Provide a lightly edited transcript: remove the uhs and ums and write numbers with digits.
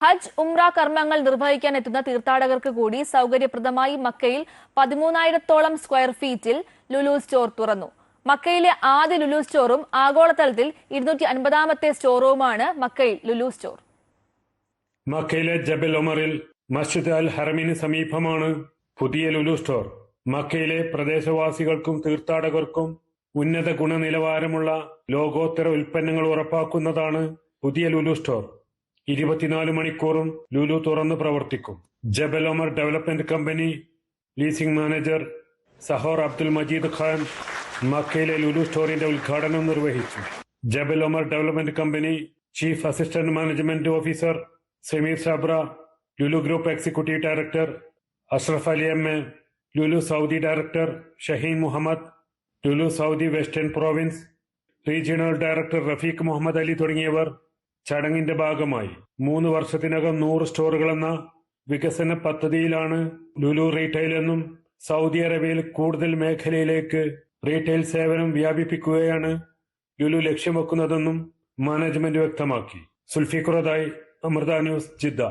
ഹജ്ജ് ഉംറ കർമ്മങ്ങൾ നിർവഹിക്കാൻ എത്തുന്ന തീർത്ഥാടകർക്ക് കൂടി സൗകര്യപ്രദമായി മക്കയിൽ 13,000-ഓളം സ്ക്വയർ ഫീറ്റിൽ ലുലു സ്റ്റോർ തുറന്നു. മക്കയിലെ ആദ്യ ലുലു സ്റ്റോറും ആഗോളതലത്തിൽ 250ാമത്തെ സ്റ്റോറുമാണ് മക്കയിൽ ലുലു സ്റ്റോർ. മക്കയിലെ ജബൽ ഒമറിൽ മസ്ജിദ് അൽ ഹറമിന് സമീപമാണ് പുതിയ ലുലു സ്റ്റോർ. മക്കയിലെ പ്രദേശവാസികൾക്കും തീർത്ഥാടകർക്കും ഉന്നത ഗുണനിലവാരമുള്ള ലോകോത്തര ഉൽപ്പന്നങ്ങൾ ഉറപ്പാക്കുന്നതാണ് പുതിയ ലുലു സ്റ്റോർ. 24 മണിക്കൂറും ലുലു തുറന്ന് പ്രവർത്തിക്കും. Jabal Omar development company leasing manager Sahor Abdul Majeed Khan മക്കയിലെ ലുലു സ്റ്റോറിന്റെ ഉദ്ഘാടനം നിർവഹിച്ചു. Jabal Omar development company chief assistant management officer Sameer Sabra, Lulu group executive director Ashraf Ali M A, Lulu Saudi director Shaheen Muhammad, Lulu Saudi western province regional director Rafeeq Muhammad Ali തുടങ്ങിയവർ ചടങ്ങിന്റെ ഭാഗമായി 3 വർഷത്തിനകം 100 സ്റ്റോറുകളെന്ന വികസന പദ്ധതിയിലാണ് ലുലു റീറ്റെയിൽ എന്നും സൗദി അറേബ്യയിൽ കൂടുതൽ മേഖലയിലേക്ക് റീറ്റെയിൽ സേവനം വ്യാപിപ്പിക്കുകയാണ് ലുലു ലക്ഷ്യം വെക്കുന്നതെന്നും മാനേജ്മെന്റ് വ്യക്തമാക്കി. സുൽഫിഖുറദായി, അമൃത ന്യൂസ്, ജിദ്ദ.